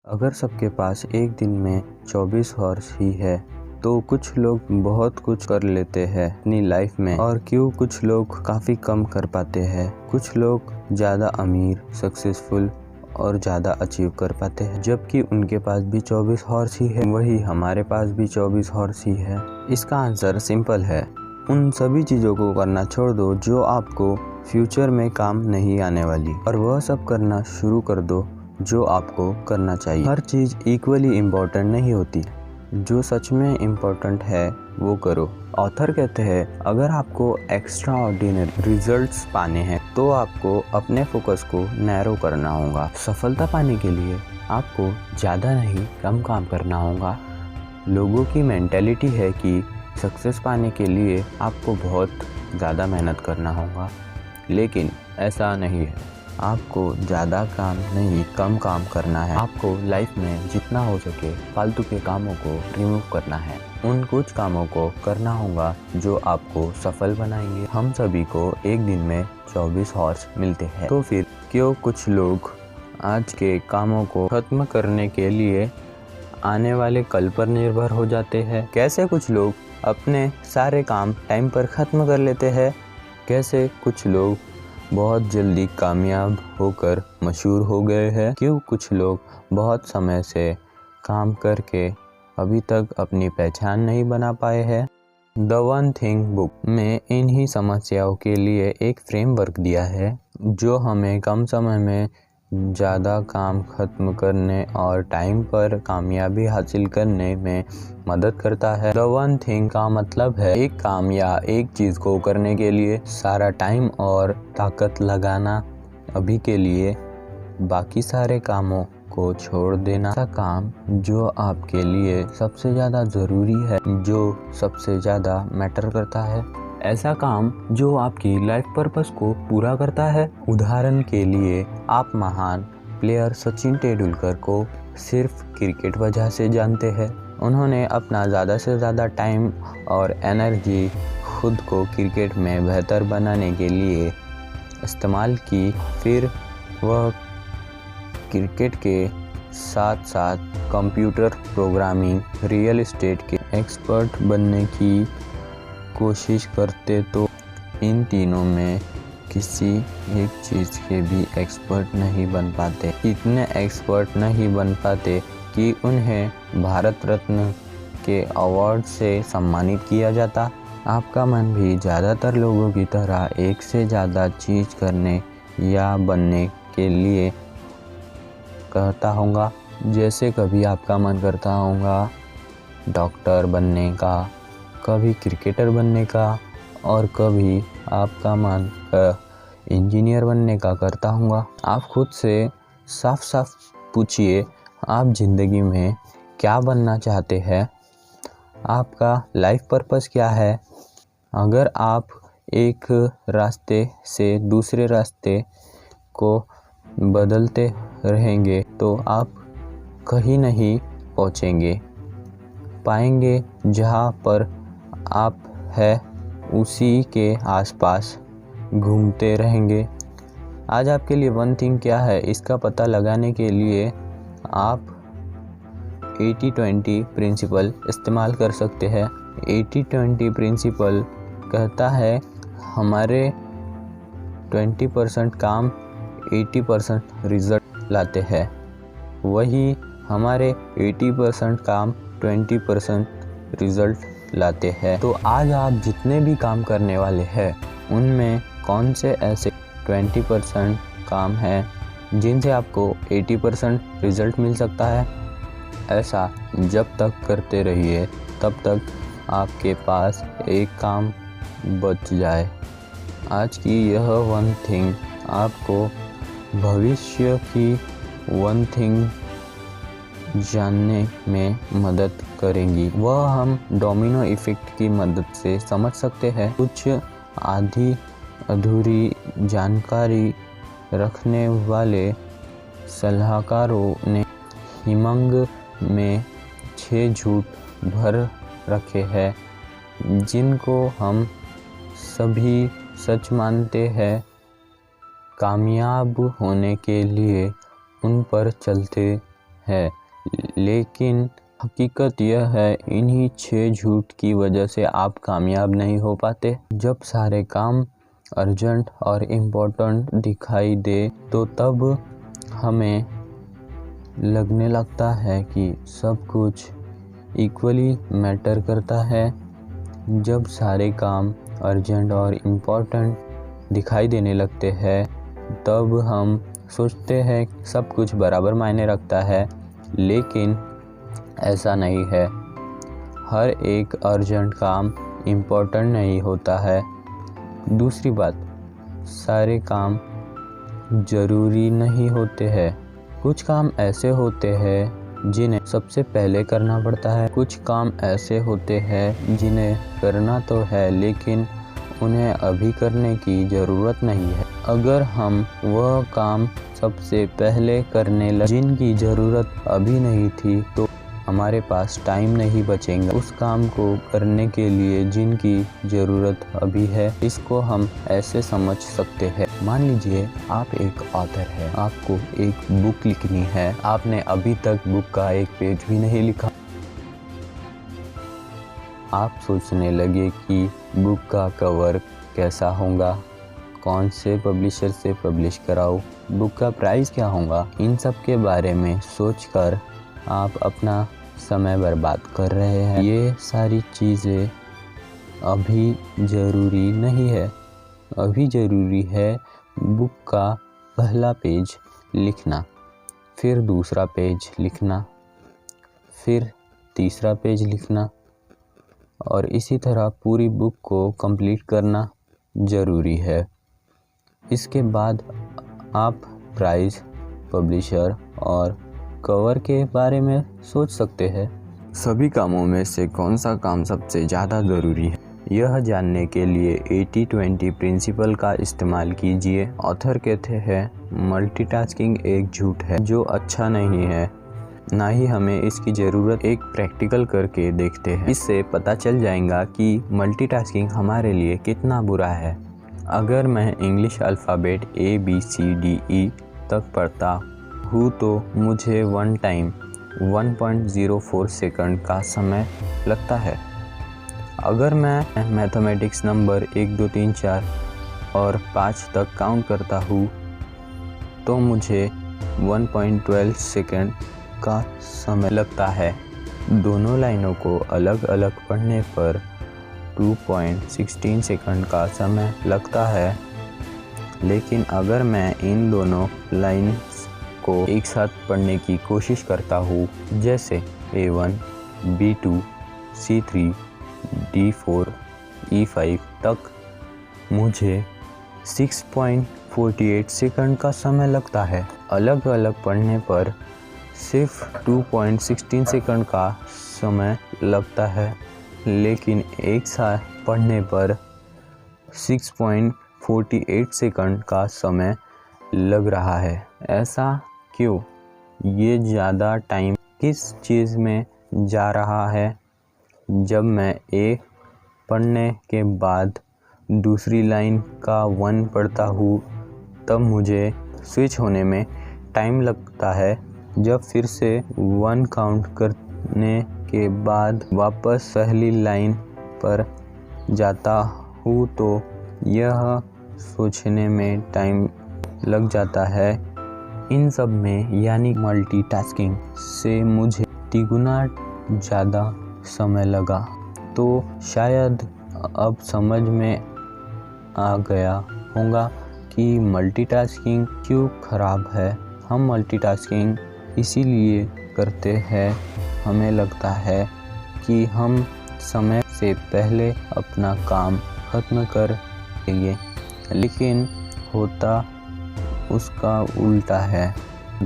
अगर सबके पास एक दिन में 24 हॉर्स ही है तो कुछ लोग बहुत कुछ कर लेते हैं अपनी लाइफ में, और क्यों कुछ लोग काफ़ी कम कर पाते हैं। कुछ लोग ज़्यादा अमीर, सक्सेसफुल और ज़्यादा अचीव कर पाते हैं, जबकि उनके पास भी 24 हॉर्स ही है। वही हमारे पास भी 24 हॉर्स ही है। इसका आंसर सिंपल है। उन सभी चीज़ों को करना छोड़ दो जो आपको फ्यूचर में काम नहीं आने वाली, और वह सब करना शुरू कर दो जो आपको करना चाहिए। हर चीज़ इक्वली इम्पोर्टेंट नहीं होती। जो सच में इम्पोर्टेंट है वो करो। ऑथर कहते हैं, अगर आपको एक्स्ट्रा ऑर्डिनरी रिजल्ट्स पाने हैं तो आपको अपने फोकस को नैरो करना होगा। सफलता पाने के लिए आपको ज़्यादा नहीं कम काम करना होगा। लोगों की मेंटेलिटी है कि सक्सेस पाने के लिए आपको बहुत ज़्यादा मेहनत करना होगा, लेकिन ऐसा नहीं है। आपको ज़्यादा काम नहीं कम काम करना है। आपको लाइफ में जितना हो सके फालतू के कामों को रिमूव करना है। उन कुछ कामों को करना होगा जो आपको सफल बनाएंगे। हम सभी को एक दिन में 24 हॉर्स मिलते हैं, तो फिर क्यों कुछ लोग आज के कामों को खत्म करने के लिए आने वाले कल पर निर्भर हो जाते हैं। कैसे कुछ लोग अपने सारे काम टाइम पर ख़त्म कर लेते हैं। कैसे कुछ लोग बहुत जल्दी कामयाब होकर मशहूर हो गए हैं। क्यों कुछ लोग बहुत समय से काम करके अभी तक अपनी पहचान नहीं बना पाए हैं। द वन थिंग बुक में इन्हीं समस्याओं के लिए एक फ्रेमवर्क दिया है जो हमें कम समय में ज़्यादा काम खत्म करने और टाइम पर कामयाबी हासिल करने में मदद करता है। द वन थिंग का मतलब है एक काम या एक चीज़ को करने के लिए सारा टाइम और ताकत लगाना, अभी के लिए बाकी सारे कामों को छोड़ देना। ऐसा काम जो आपके लिए सबसे ज़्यादा ज़रूरी है, जो सबसे ज़्यादा मैटर करता है। ऐसा काम जो आपकी लाइफ पर्पस को पूरा करता है। उदाहरण के लिए आप महान प्लेयर सचिन तेंदुलकर को सिर्फ क्रिकेट वजह से जानते हैं। उन्होंने अपना ज़्यादा से ज़्यादा टाइम और एनर्जी खुद को क्रिकेट में बेहतर बनाने के लिए इस्तेमाल की। फिर वह क्रिकेट के साथ साथ कंप्यूटर प्रोग्रामिंग, रियल एस्टेट के एक्सपर्ट बनने की कोशिश करते, तो इन तीनों में किसी एक चीज़ के भी एक्सपर्ट नहीं बन पाते। इतने एक्सपर्ट नहीं बन पाते कि उन्हें भारत रत्न के अवार्ड से सम्मानित किया जाता। आपका मन भी ज़्यादातर लोगों की तरह एक से ज़्यादा चीज़ करने या बनने के लिए कहता होगा। जैसे कभी आपका मन करता होगा डॉक्टर बनने का, कभी क्रिकेटर बनने का, और कभी आपका मन इंजीनियर बनने का करता होगा। आप खुद से साफ साफ पूछिए, आप ज़िंदगी में क्या बनना चाहते हैं? आपका लाइफ पर्पस क्या है? अगर आप एक रास्ते से दूसरे रास्ते को बदलते रहेंगे तो आप कहीं नहीं पहुँचेंगे पाएंगे। जहाँ पर आप है उसी के आसपास घूमते रहेंगे। आज आपके लिए वन थिंग क्या है, इसका पता लगाने के लिए आप 80-20 प्रिंसिपल इस्तेमाल कर सकते हैं। 80-20 प्रिंसिपल कहता है हमारे 20% काम 80% रिजल्ट लाते हैं, वही हमारे 80% काम 20% रिजल्ट लाते हैं। तो आज आप जितने भी काम करने वाले हैं उनमें कौन से ऐसे 20% काम हैं जिनसे आपको 80% रिजल्ट मिल सकता है। ऐसा जब तक करते रहिए तब तक आपके पास एक काम बच जाए। आज की यह वन थिंग आपको भविष्य की वन थिंग जानने में मदद करेंगी। वह हम डोमिनो इफ़ेक्ट की मदद से समझ सकते हैं। कुछ आधी अधूरी जानकारी रखने वाले सलाहकारों ने हिमंग में 6 झूठ भर रखे हैं जिनको हम सभी सच मानते हैं। कामयाब होने के लिए उन पर चलते है, लेकिन हकीकत यह है इन्हीं 6 झूठ की वजह से आप कामयाब नहीं हो पाते। जब सारे काम अर्जेंट और इम्पोर्टेंट दिखाई दे तो तब हमें लगने लगता है कि सब कुछ इक्वली मैटर करता है। जब सारे काम अर्जेंट और इम्पोर्टेंट दिखाई देने लगते हैं तब हम सोचते हैं सब कुछ बराबर मायने रखता है, लेकिन ऐसा नहीं है। हर एक अर्जेंट काम इम्पोर्टेंट नहीं होता है। दूसरी बात, सारे काम ज़रूरी नहीं होते हैं। कुछ काम ऐसे होते हैं जिन्हें सबसे पहले करना पड़ता है। कुछ काम ऐसे होते हैं जिन्हें करना तो है लेकिन उन्हें अभी करने की ज़रूरत नहीं है। अगर हम वह काम सबसे पहले करने लगे जिनकी ज़रूरत अभी नहीं थी तो हमारे पास टाइम नहीं बचेगा उस काम को करने के लिए जिनकी ज़रूरत अभी है। इसको हम ऐसे समझ सकते हैं, मान लीजिए आप एक ऑथर हैं, आपको एक बुक लिखनी है, आपने अभी तक बुक का एक पेज भी नहीं लिखा। आप सोचने लगे कि बुक का कवर कैसा होगा, कौन से पब्लिशर से पब्लिश कराऊँ, बुक का प्राइस क्या होगा। इन सब के बारे में सोचकर आप अपना समय बर्बाद कर रहे हैं। ये सारी चीज़ें अभी ज़रूरी नहीं है। अभी ज़रूरी है बुक का पहला पेज लिखना, फिर दूसरा पेज लिखना, फिर तीसरा पेज लिखना और इसी तरह पूरी बुक को कंप्लीट करना ज़रूरी है। इसके बाद आप प्राइस, पब्लिशर और कवर के बारे में सोच सकते हैं। सभी कामों में से कौन सा काम सबसे ज़्यादा ज़रूरी है, यह जानने के लिए 80-20 प्रिंसिपल का इस्तेमाल कीजिए। ऑथर कहते हैं मल्टीटास्किंग एक झूठ है जो अच्छा नहीं है, ना ही हमें इसकी ज़रूरत। एक प्रैक्टिकल करके देखते हैं, इससे पता चल जाएगा कि मल्टीटास्किंग हमारे लिए कितना बुरा है। अगर मैं इंग्लिश अल्फ़ाबेट ABCDE तक पढ़ता हूँ तो मुझे वन टाइम 1.04 सेकंड का समय लगता है। अगर मैं मैथमेटिक्स नंबर 1 2 3 4 और 5 तक काउंट करता हूँ तो मुझे 1.12 सेकंड का समय लगता है। दोनों लाइनों को अलग अलग पढ़ने पर 2.16 सेकंड का समय लगता है, लेकिन अगर मैं इन दोनों लाइन्स को एक साथ पढ़ने की कोशिश करता हूँ, जैसे A1, B2, C3, D4, E5 तक, मुझे 6.48 सेकंड का समय लगता है। अलग अलग पढ़ने पर सिर्फ 2.16 सेकंड का समय लगता है, लेकिन एक साथ पढ़ने पर 6.48 सेकंड का समय लग रहा है। ऐसा क्यों? ये ज़्यादा टाइम किस चीज़ में जा रहा है? जब मैं A पढ़ने के बाद दूसरी लाइन का 1 पढ़ता हूँ तब मुझे स्विच होने में टाइम लगता है। जब फिर से 1 काउंट करने के बाद वापस पहली लाइन पर जाता हूँ तो यह सोचने में टाइम लग जाता है। इन सब में यानी मल्टीटास्किंग से मुझे तिगुना ज़्यादा समय लगा। तो शायद अब समझ में आ गया होगा कि मल्टीटास्किंग क्यों ख़राब है। हम मल्टीटास्किंग इसीलिए करते हैं, हमें लगता है कि हम समय से पहले अपना काम ख़त्म कर देंगे, लेकिन होता उसका उल्टा है।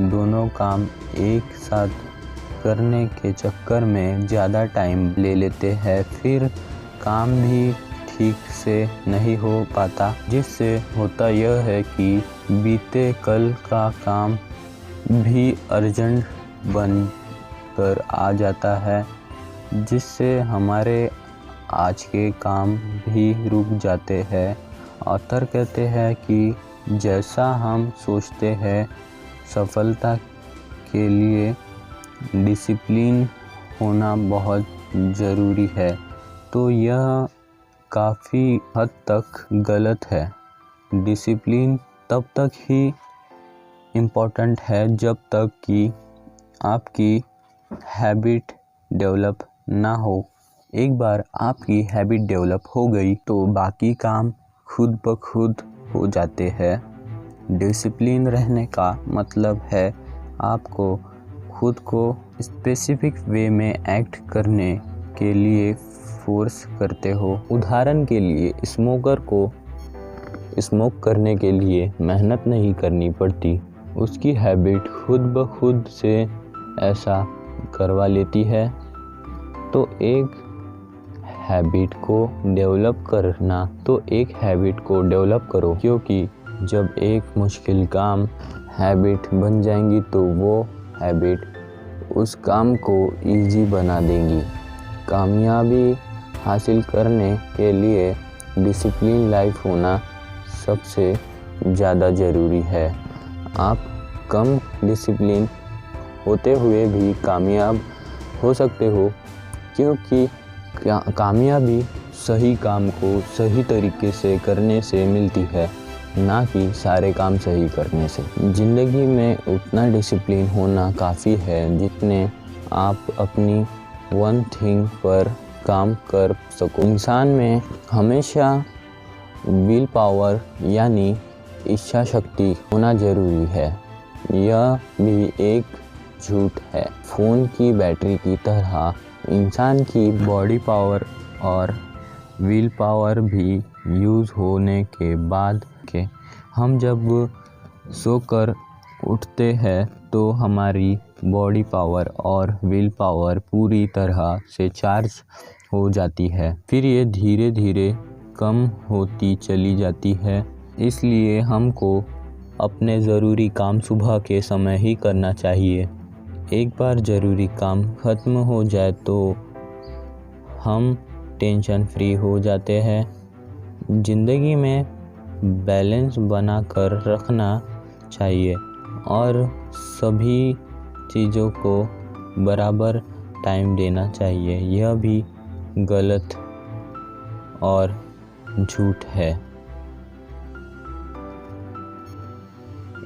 दोनों काम एक साथ करने के चक्कर में ज़्यादा टाइम ले लेते हैं, फिर काम भी ठीक से नहीं हो पाता, जिससे होता यह है कि बीते कल का काम भी अर्जेंट बन कर आ जाता है, जिससे हमारे आज के काम भी रुक जाते हैं। ऑथर कहते हैं कि जैसा हम सोचते हैं सफलता के लिए डिसिप्लिन होना बहुत ज़रूरी है, तो यह काफ़ी हद तक गलत है। डिसिप्लिन तब तक ही इम्पोर्टेंट है जब तक कि आपकी हैबिट डेवलप ना हो। एक बार आपकी हैबिट डेवलप हो गई तो बाकी काम खुद ब खुद हो जाते हैं। डिसिप्लिन रहने का मतलब है आपको खुद को स्पेसिफिक वे में एक्ट करने के लिए फोर्स करते हो। उदाहरण के लिए स्मोकर को स्मोक करने के लिए मेहनत नहीं करनी पड़ती, उसकी हैबिट खुद ब खुद से ऐसा करवा लेती है। तो एक हैबिट को डेवलप करो, क्योंकि जब एक मुश्किल काम हैबिट बन जाएंगी तो वो हैबिट उस काम को इजी बना देंगी। कामयाबी हासिल करने के लिए डिसिप्लिन लाइफ होना सबसे ज़्यादा ज़रूरी है। आप कम डिसिप्लिन होते हुए भी कामयाब हो सकते हो, क्योंकि कामयाबी सही काम को सही तरीके से करने से मिलती है, ना कि सारे काम सही करने से। ज़िंदगी में उतना डिसिप्लिन होना काफ़ी है जितने आप अपनी वन थिंग पर काम कर सको। इंसान में हमेशा विल पावर यानी इच्छा शक्ति होना ज़रूरी है। यह भी एक झूठ है। फ़ोन की बैटरी की तरह इंसान की बॉडी पावर और विल पावर भी यूज़ होने के बाद के हम जब सोकर उठते हैं तो हमारी बॉडी पावर और विल पावर पूरी तरह से चार्ज हो जाती है, फिर ये धीरे धीरे कम होती चली जाती है। इसलिए हमको अपने ज़रूरी काम सुबह के समय ही करना चाहिए। एक बार ज़रूरी काम ख़त्म हो जाए तो हम टेंशन फ्री हो जाते हैं। ज़िंदगी में बैलेंस बना कर रखना चाहिए और सभी चीज़ों को बराबर टाइम देना चाहिए। यह भी गलत और झूठ है।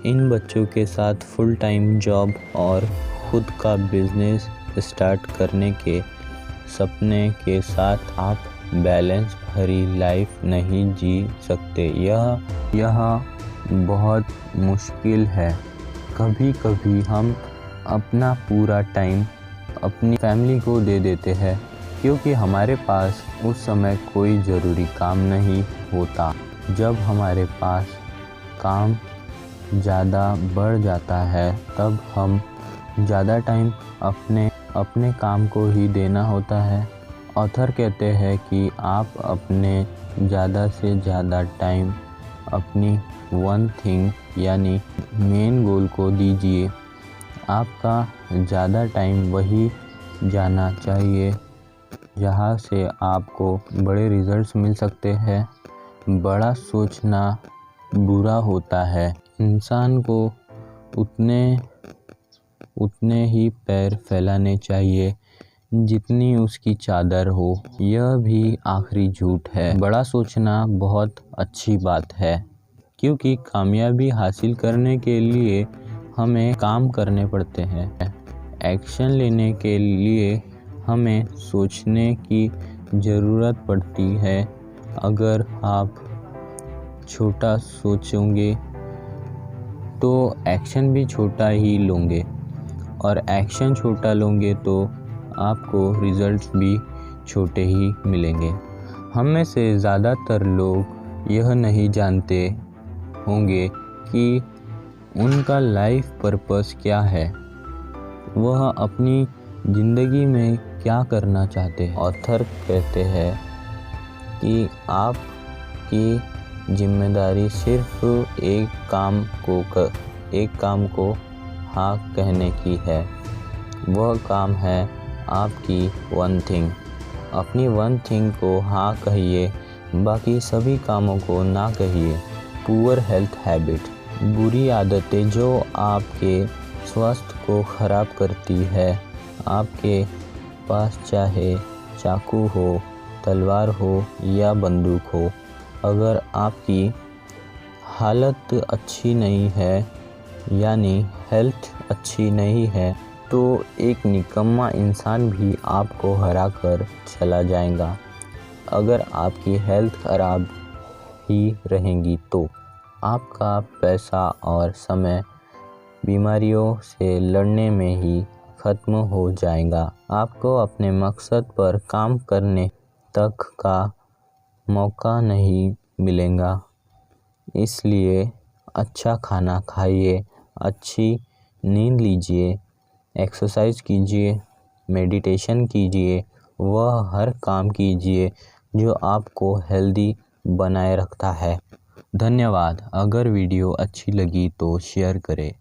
इन बच्चों के साथ फुल टाइम जॉब और खुद का बिजनेस स्टार्ट करने के सपने के साथ आप बैलेंस भरी लाइफ नहीं जी सकते। यह बहुत मुश्किल है। कभी कभी हम अपना पूरा टाइम अपनी फैमिली को दे देते हैं, क्योंकि हमारे पास उस समय कोई ज़रूरी काम नहीं होता। जब हमारे पास काम ज़्यादा बढ़ जाता है तब हम ज़्यादा टाइम अपने काम को ही देना होता है। ऑथर कहते हैं कि आप अपने ज़्यादा से ज़्यादा टाइम अपनी वन थिंग यानी मेन गोल को दीजिए। आपका ज़्यादा टाइम वही जाना चाहिए जहाँ से आपको बड़े रिजल्ट्स मिल सकते हैं। बड़ा सोचना बुरा होता है। इंसान को उतने ही पैर फैलाने चाहिए जितनी उसकी चादर हो। यह भी आखिरी झूठ है। बड़ा सोचना बहुत अच्छी बात है, क्योंकि कामयाबी हासिल करने के लिए हमें काम करने पड़ते हैं। एक्शन लेने के लिए हमें सोचने की ज़रूरत पड़ती है। अगर आप छोटा सोचोगे तो एक्शन भी छोटा ही लोगे, और एक्शन छोटा लोगे तो आपको रिजल्ट्स भी छोटे ही मिलेंगे। हम में से ज़्यादातर लोग यह नहीं जानते होंगे कि उनका लाइफ पर्पस क्या है, वह अपनी ज़िंदगी में क्या करना चाहते हैं। ऑथर कहते हैं कि आपकी जिम्मेदारी सिर्फ एक काम को हाँ कहने की है। वह काम है आपकी वन थिंग। अपनी वन थिंग को हाँ कहिए, बाकी सभी कामों को ना कहिए। पुअर हेल्थ हैबिट, बुरी आदतें जो आपके स्वास्थ्य को खराब करती है। आपके पास चाहे चाकू हो, तलवार हो या बंदूक हो, अगर आपकी हालत अच्छी नहीं है यानी हेल्थ अच्छी नहीं है तो एक निकम्मा इंसान भी आपको हरा कर चला जाएगा। अगर आपकी हेल्थ खराब ही रहेंगी तो आपका पैसा और समय बीमारियों से लड़ने में ही ख़त्म हो जाएगा। आपको अपने मकसद पर काम करने तक का मौका नहीं मिलेगा। इसलिए अच्छा खाना खाइए, अच्छी नींद लीजिए, एक्सरसाइज कीजिए, मेडिटेशन कीजिए, वह हर काम कीजिए जो आपको हेल्दी बनाए रखता है। धन्यवाद। अगर वीडियो अच्छी लगी तो शेयर करें।